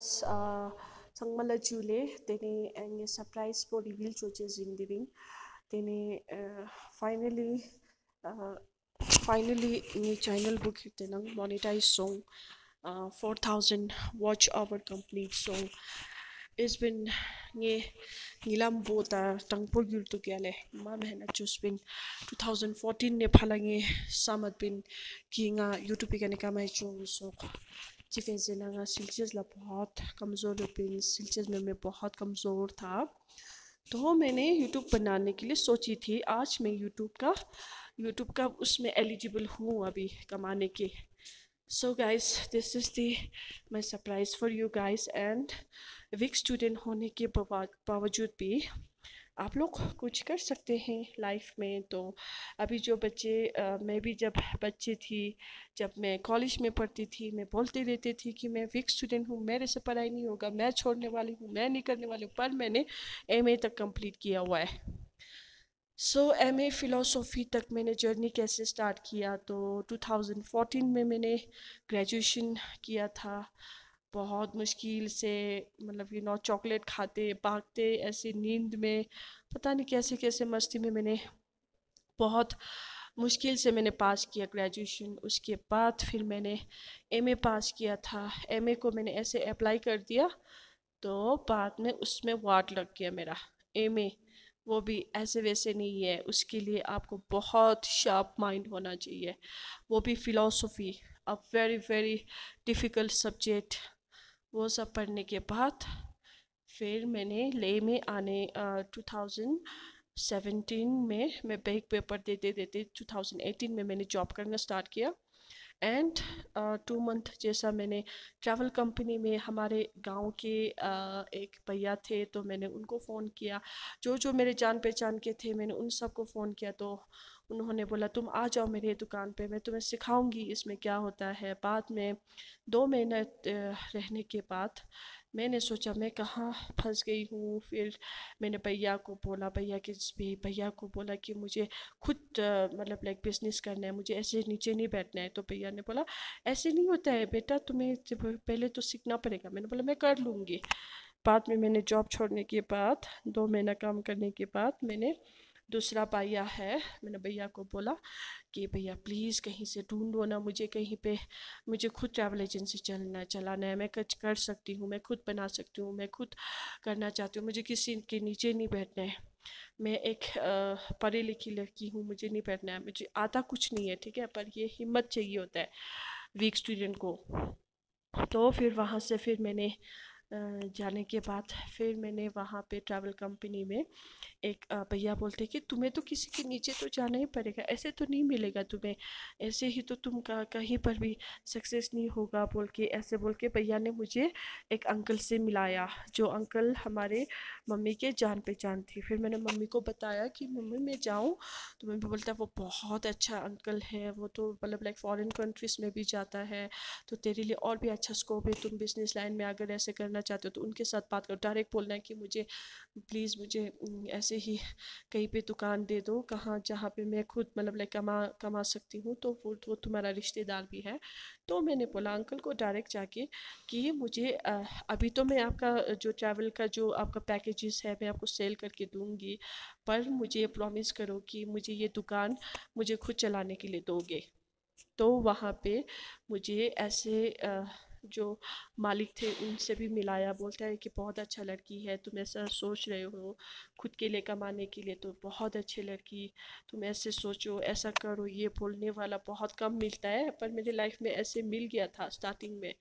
Sangmala Jule, tene ang surprise po reveal choches in the ring. Tene finally uh, finally ni channel book tenang monetize song 4,000 watch hour complete song. It's been nge ngilam bota tangpol gyul to gyale ma mehna just been 2014 ne phalange samat bin kinga YouTube ka ne kamai chung so चिफे जिना सिल्चेस ला बहुत कमज़ोर pin सिल्चेस में मैं बहुत कमज़ोर था तो मैंने YouTube बनाने के लिए सोची थी आज मैं यूट्यूब का उसमें एलिजिबल हूँ अभी कमाने के so guys this is the my surprise for you guys and weak student होने के बावजूद भी आप लोग कुछ कर सकते हैं लाइफ में। तो अभी जो बच्चे मैं भी जब बच्चे थी जब मैं कॉलेज में पढ़ती थी मैं बोलती रहती थी कि मैं वीक स्टूडेंट हूँ, मेरे से पढ़ाई नहीं होगा, मैं छोड़ने वाली हूँ, मैं नहीं करने वाली हूँ, पर मैंने एमए तक कंप्लीट किया हुआ है। सो एमए फ़िलोसॉफ़ी तक मैंने जर्नी कैसे स्टार्ट किया तो 2014 में मैंने ग्रेजुएशन किया था। बहुत मुश्किल से मतलब चॉकलेट खाते भागते ऐसे नींद में पता नहीं कैसे कैसे मस्ती में मैंने बहुत मुश्किल से मैंने पास किया ग्रेजुएशन। उसके बाद फिर मैंने एमए पास किया था। एमए को मैंने ऐसे अप्लाई कर दिया तो बाद में उसमें वार्ड लग गया मेरा। एमए वो भी ऐसे वैसे नहीं है, उसके लिए आपको बहुत शार्प माइंड होना चाहिए, वो भी philosophy, a very very difficult subject. वो सब पढ़ने के बाद फिर मैंने ले में आने 2017 में मैं बैक पेपर देते देते 2018 में मैंने जॉब करना स्टार्ट किया। एंड 2 मंथ जैसा मैंने ट्रैवल कंपनी में हमारे गांव के एक भैया थे तो मैंने उनको फ़ोन किया, जो जो मेरे जान पहचान के थे मैंने उन सबको फ़ोन किया तो उन्होंने बोला तुम आ जाओ मेरे दुकान पे, मैं तुम्हें सिखाऊंगी इसमें क्या होता है। बाद में 2 महीना रहने के बाद मैंने सोचा मैं कहाँ फंस गई हूँ। फिर मैंने भैया को बोला कि मुझे खुद मतलब लाइक बिजनेस करना है, मुझे ऐसे नीचे नहीं बैठना है। तो भैया ने बोला ऐसे नहीं होता है बेटा, तुम्हें पहले तो सीखना पड़ेगा। मैंने बोला मैं कर लूँगी। बाद में मैंने जॉब छोड़ने के बाद 2 महीना काम करने के बाद मैंने दूसरा भैया है, मैंने भैया को बोला कि भैया प्लीज़ कहीं से ढूंढो ना मुझे कहीं पे, मुझे खुद ट्रैवल एजेंसी चलाना है, मैं कुछ कर सकती हूँ, मैं खुद बना सकती हूँ, मैं खुद करना चाहती हूँ, मुझे किसी के नीचे नहीं बैठना है। मैं एक पढ़ी लिखी लड़की हूँ, मुझे नहीं बैठना है, मुझे आता कुछ नहीं है ठीक है, पर ये हिम्मत चाहिए होता है वीक स्टूडेंट को। तो फिर वहाँ से फिर मैंने जाने के बाद फिर मैंने वहाँ पे ट्रैवल कंपनी में एक भैया बोलते कि तुम्हें तो किसी के नीचे तो जाना ही पड़ेगा, ऐसे तो नहीं मिलेगा तुम्हें, ऐसे ही तो तुम कहीं पर भी सक्सेस नहीं होगा बोल के, ऐसे बोल के भैया ने मुझे एक अंकल से मिलाया, जो अंकल हमारे मम्मी के जान पहचान थी। फिर मैंने मम्मी को बताया कि मम्मी मैं जाऊँ, तो मम्मी बोलता है वो बहुत अच्छा अंकल है, वो तो मतलब लाइक फॉरेन कंट्रीज़ में भी जाता है, तो तेरे लिए और भी अच्छा स्कोप है, तुम बिजनेस लाइन में अगर ऐसे करना चाहते हो तो उनके साथ बात करो। डायरेक्ट बोलना है कि मुझे प्लीज़ मुझे ऐसे ही कहीं पे दुकान दे दो, कहाँ जहाँ पे मैं खुद मतलब लाइक कमा सकती हूँ, तो वो तुम्हारा रिश्तेदार भी है। तो मैंने बोला अंकल को डायरेक्ट जाके कि मुझे अभी तो मैं आपका जो ट्रैवल का जो आपका पैकेजेस है मैं आपको सेल करके दूँगी, पर मुझे प्रॉमिस करो कि मुझे ये दुकान मुझे खुद चलाने के लिए दोगे। तो वहाँ पे मुझे ऐसे जो मालिक थे उनसे भी मिलाया, बोलता है कि बहुत अच्छा लड़की है, तुम ऐसा सोच रहे हो खुद के लिए कमाने के लिए, तो बहुत अच्छी लड़की, तुम ऐसे सोचो ऐसा करो। ये बोलने वाला बहुत कम मिलता है, पर मेरे लाइफ में ऐसे मिल गया था स्टार्टिंग में,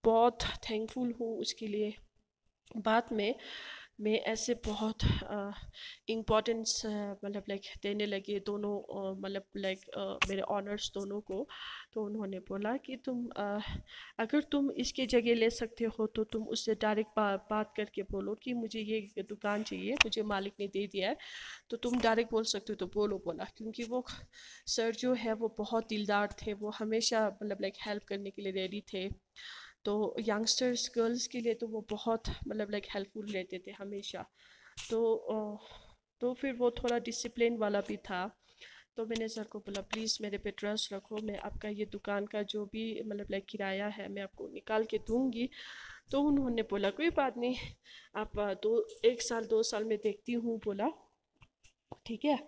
बहुत थैंकफुल हूँ उसके लिए। बाद में मैं ऐसे बहुत इम्पोर्टेंस मतलब लाइक देने लगे दोनों मतलब लाइक मेरे ऑनर्स दोनों को। तो उन्होंने बोला कि तुम अगर तुम इसकी जगह ले सकते हो तो तुम उससे डायरेक्ट बात करके बोलो कि मुझे ये दुकान चाहिए, मुझे मालिक ने दे दिया है, तो तुम डायरेक्ट बोल सकते हो तो बोलो। बोला क्योंकि वो सर जो है वो बहुत दिलदार थे, वो हमेशा मतलब लाइक हेल्प करने के लिए रेडी थे। तो यंगस्टर्स गर्ल्स के लिए तो वो बहुत मतलब लाइक हेल्पफुल रहते थे हमेशा। तो तो फिर वो थोड़ा डिसिप्लिन वाला भी था। तो मैंने सर को बोला प्लीज़ मेरे पे ट्रस्ट रखो, मैं आपका ये दुकान का जो भी मतलब लाइक किराया है मैं आपको निकाल के दूंगी। तो उन्होंने बोला कोई बात नहीं, आप 1 साल 2 साल में देखती हूँ, बोला ठीक है।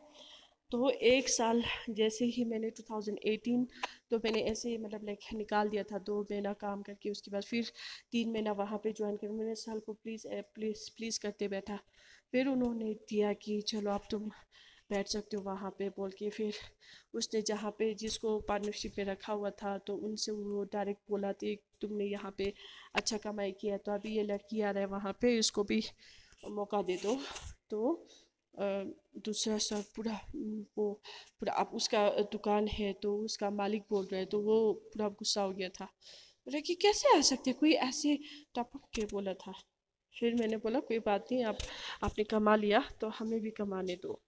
तो 1 साल जैसे ही मैंने 2018, तो मैंने ऐसे ही मतलब लाइक निकाल दिया था 2 महीना काम करके। उसके बाद फिर 3 महीना वहाँ पे ज्वाइन कर, मैंने साल को प्लीज़ प्लीज़ प्लीज़ करते बैठा। फिर उन्होंने दिया कि चलो अब तुम बैठ सकते हो वहाँ पे बोल के। फिर उसने जहाँ पे जिसको पार्टनरशिप में रखा हुआ था, तो उनसे वो डायरेक्ट बोला था तुमने यहाँ पे अच्छा कमाई किया, तो अभी ये लड़की आ रहा है वहाँ पे, इसको भी मौका दे दो। तो अ, दूसरा सब पूरा वो पूरा अब उसका दुकान है, तो उसका मालिक बोल रहा है, तो वो पूरा गुस्सा हो गया था। बोला कि कैसे आ सकते कोई ऐसे, टपक के बोला था। फिर मैंने बोला कोई बात नहीं, आप आपने कमा लिया तो हमें भी कमाने दो,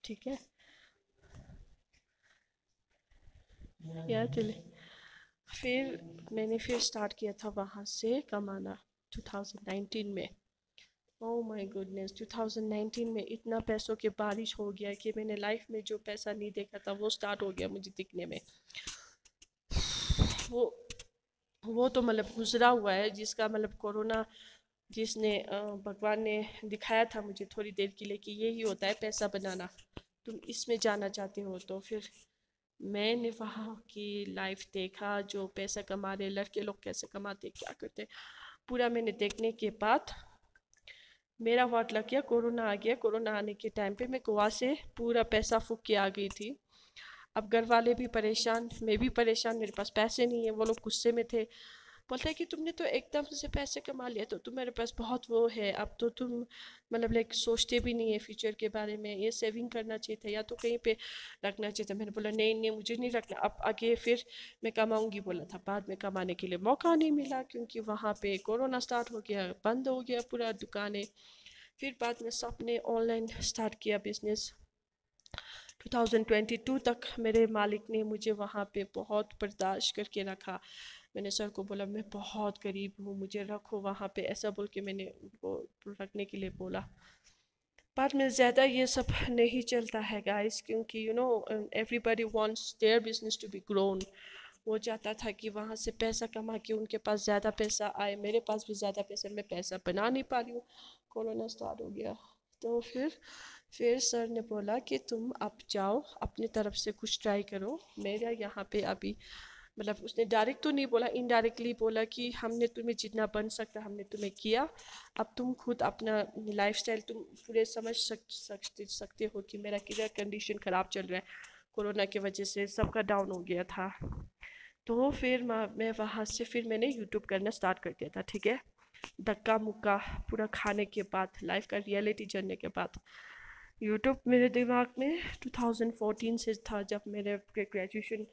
ठीक है। यार चले, फिर मैंने फिर स्टार्ट किया था वहाँ से कमाना 2019 में। ओह माय गुडनेस, 2019 में इतना पैसों की बारिश हो गया कि मैंने लाइफ में जो पैसा नहीं देखा था वो स्टार्ट हो गया मुझे दिखने में। वो वो तो मतलब गुजरा हुआ है, जिसका मतलब कोरोना, जिसने भगवान ने दिखाया था मुझे थोड़ी देर के लिए कि यही होता है पैसा बनाना, तुम इसमें जाना चाहते हो। तो फिर मैंने वहाँ की लाइफ देखा, जो पैसा कमा रहे लड़के लोग कैसे कमाते क्या करते, पूरा मैंने देखने के बाद मेरा वाट लग गया। कोरोना आ गया, कोरोना आने के टाइम पे मैं गोवा से पूरा पैसा फूक के आ गई थी। अब घर वाले भी परेशान, मैं भी परेशान, मेरे पास पैसे नहीं है। वो लोग गुस्से में थे, बोलते हैं कि तुमने तो एकदम से पैसे कमा लिया, तो तुम्हारे पास बहुत वो है, अब तो तुम मतलब लाइक सोचते भी नहीं है फ्यूचर के बारे में, ये सेविंग करना चाहिए था या तो कहीं पे रखना चाहिए था। मैंने बोला नहीं नहीं, मुझे नहीं रखना, अब आगे फिर मैं कमाऊंगी बोला था। बाद में कमाने के लिए मौका नहीं मिला, क्योंकि वहाँ पे कोरोना स्टार्ट हो गया, बंद हो गया पूरा दुकानें। फिर बाद में सबने ऑनलाइन स्टार्ट किया बिजनेस। 2022 तक मेरे मालिक ने मुझे वहाँ पे बहुत बर्दाश्त करके रखा। मैंने सर को बोला मैं बहुत गरीब हूँ, मुझे रखो वहाँ पे, ऐसा बोल के मैंने उनको रखने के लिए बोला। बाद में ज़्यादा ये सब नहीं चलता है गाइस, क्योंकि you know everybody wants their business to be grown. वो चाहता था कि वहाँ से पैसा कमा के उनके पास ज़्यादा पैसा आए, मेरे पास भी ज़्यादा पैसा, मैं पैसा बना नहीं पा रही हूँ। कोरोना स्टार्ट हो गया, तो फिर सर ने बोला कि तुम अब जाओ अपनी तरफ से कुछ ट्राई करो। मेरा यहाँ पे अभी मतलब उसने डायरेक्ट तो नहीं बोला, इनडायरेक्टली बोला कि हमने तुम्हें जितना बन सकता हमने तुम्हें किया, अब तुम खुद अपना लाइफस्टाइल तुम पूरे समझ सकते हो कि मेरा कितना कंडीशन ख़राब चल रहा है, कोरोना की वजह से सबका डाउन हो गया था। तो फिर मैं वहाँ से फिर मैंने यूट्यूब करना स्टार्ट कर दिया था, ठीक है। धक्का मुक्का पूरा खाने के बाद, लाइफ का रियलिटी जानने के बाद, यूट्यूब मेरे दिमाग में 2014 से था, जब मेरे ग्रेजुएशन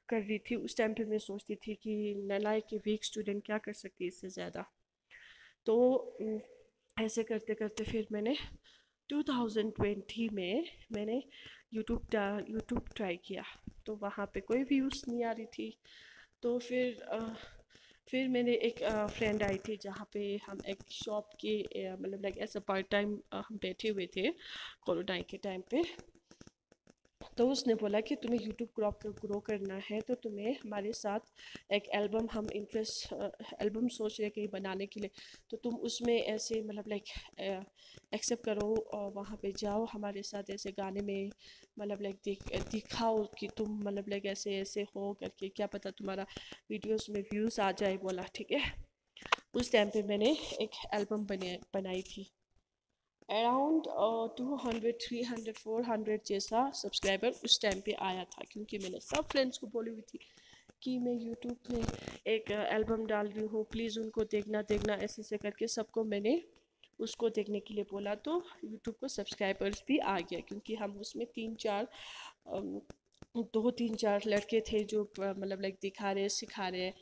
कर रही थी। उस टाइम पे मैं सोचती थी कि नालायक की वीक स्टूडेंट क्या कर सकती है इससे ज़्यादा। तो ऐसे करते करते फिर मैंने 2020 में मैंने यूट्यूब ट्राई किया, तो वहाँ पे कोई व्यूज़ नहीं आ रही थी। तो फिर मैंने एक फ्रेंड आई थी, जहाँ पे हम एक शॉप के मतलब लाइक ऐसा पार्ट टाइम हम बैठे हुए थे कोरोना के टाइम पे। तो उसने बोला कि तुम्हें यूट्यूब ग्रो करना है, तो तुम्हें हमारे साथ एक एल्बम, हम इंटरेस्ट एल्बम सोच रहे कहीं बनाने के लिए, तो तुम उसमें ऐसे मतलब लाइक एक्सेप्ट करो और वहाँ पे जाओ हमारे साथ ऐसे गाने में, मतलब लाइक दिखाओ कि तुम मतलब लाइक ऐसे ऐसे हो करके, क्या पता तुम्हारा वीडियोस में व्यूज़ आ जाए। बोला ठीक है। उस टाइम पे मैंने एक एल्बम बनाई थी। अराउंड 200 300 400 जैसा सब्सक्राइबर उस टाइम पे आया था, क्योंकि मैंने सब फ्रेंड्स को बोली हुई थी कि मैं यूट्यूब में एक एल्बम डाल रही हूँ, प्लीज़ उनको देखना देखना, ऐसे ऐसे करके सबको मैंने उसको देखने के लिए बोला। तो यूट्यूब को सब्सक्राइबर्स भी आ गया, क्योंकि हम उसमें 2 3 4 लड़के थे जो मतलब लाइक दिखा रहे सिखा रहे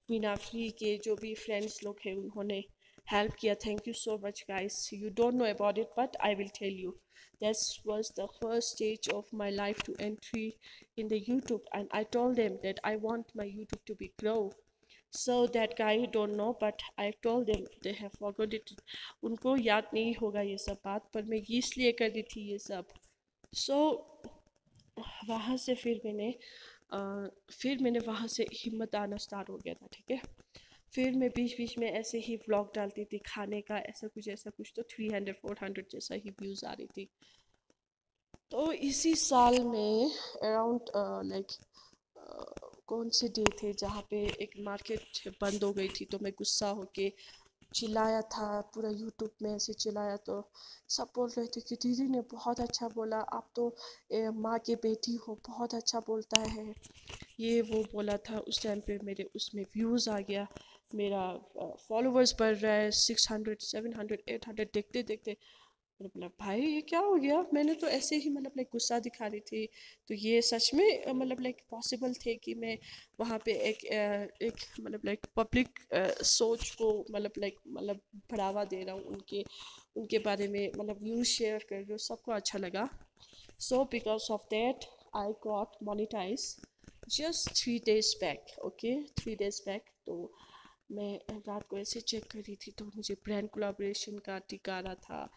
बिना फ्री के, जो भी फ्रेंड्स लोग हैं उन्होंने हेल्प किया। Thank you so much guys, you don't know about it but I will tell you, that was the first stage of my life to entry in the YouTube, and I told them that I want my YouTube to be grow. So that guy don't know, but I told them, they have forgot it. उनको याद नहीं होगा ये सब बात, पर मैं इसलिए कर रही थी ये सब। So वहाँ से फिर मैंने वहाँ से हिम्मत आना स्टार्ट हो गया था, ठीक है। फिर मैं बीच बीच में ऐसे ही व्लॉग डालती थी खाने का, ऐसा कुछ तो 300-400 जैसा ही व्यूज़ आ रही थी। तो इसी साल में अराउंड लाइक कौन से डे थे जहाँ पे एक मार्केट बंद हो गई थी, तो मैं गुस्सा होके चिल्लाया था पूरा यूट्यूब में, ऐसे चिल्लाया तो सब बोल रहे थे कि दीदी ने बहुत अच्छा बोला, आप तो माँ की बेटी हो, बहुत अच्छा बोलता है, ये वो बोला था। उस टाइम पे मेरे उसमें व्यूज़ आ गया, मेरा फॉलोअर्स बढ़ रहा है, 600 700 800 देखते देखते मैंने बोला भाई ये क्या हो गया, मैंने तो ऐसे ही मतलब लाइक गुस्सा दिखा रही थी। तो ये सच में मतलब लाइक पॉसिबल थे कि मैं वहाँ पे एक मतलब लाइक पब्लिक सोच को मतलब बढ़ावा दे रहा हूँ, उनके बारे में मतलब न्यूज़ शेयर कर रही हूँ, सबको अच्छा लगा। So because of that I got monetize just 3 days back, okay 3 days back. तो मैं रात को ऐसे चेक कर रही थी तो मुझे ब्रांड कोलाब्रेशन का टिक आ रहा था।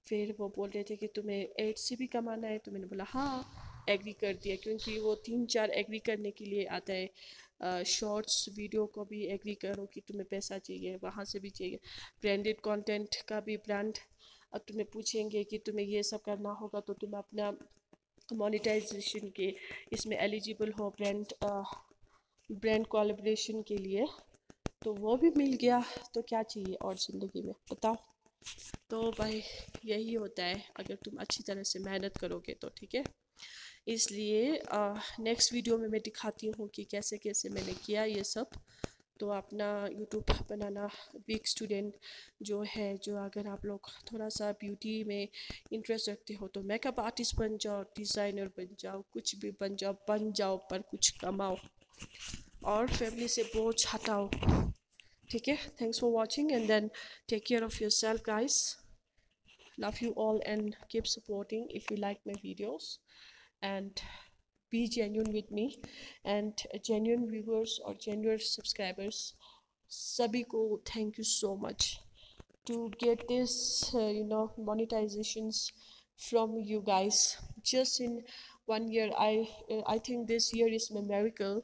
फिर वो बोल रहे थे कि तुम्हें एड से भी कमाना है, तो मैंने बोला हाँ, एग्री कर दिया, क्योंकि वो 3-4 एग्री करने के लिए आता है। शॉर्ट्स वीडियो को भी एग्री करो कि तुम्हें पैसा चाहिए, वहाँ से भी चाहिए, ब्रांडेड कंटेंट का भी ब्रांड अब तुम्हें पूछेंगे कि तुम्हें ये सब करना होगा, तो तुम अपना मोनेटाइजेशन के इसमें एलिजिबल हो, ब्रांड कोलैबोरेशन के लिए। तो वो भी मिल गया, तो क्या चाहिए और ज़िंदगी में बताओ। तो भाई यही होता है अगर तुम अच्छी तरह से मेहनत करोगे तो, ठीक है। इसलिए नेक्स्ट वीडियो में मैं दिखाती हूँ कि कैसे कैसे मैंने किया ये सब। तो अपना यूट्यूब बनाना, वीक स्टूडेंट जो है, जो अगर आप लोग थोड़ा सा ब्यूटी में इंटरेस्ट रखते हो तो मेकअप आर्टिस्ट बन जाओ, डिज़ाइनर बन जाओ, कुछ भी बन जाओ पर कुछ कमाओ और फैमिली से बोझ हटाओ, ठीक है। Thanks for watching and then take care of yourself guys. Love you all and keep supporting if you like my videos, and be genuine with me, and genuine viewers or genuine subscribers, sabhi ko thank you so much to get this monetizations from you guys just in 1 year. I think this year is my miracle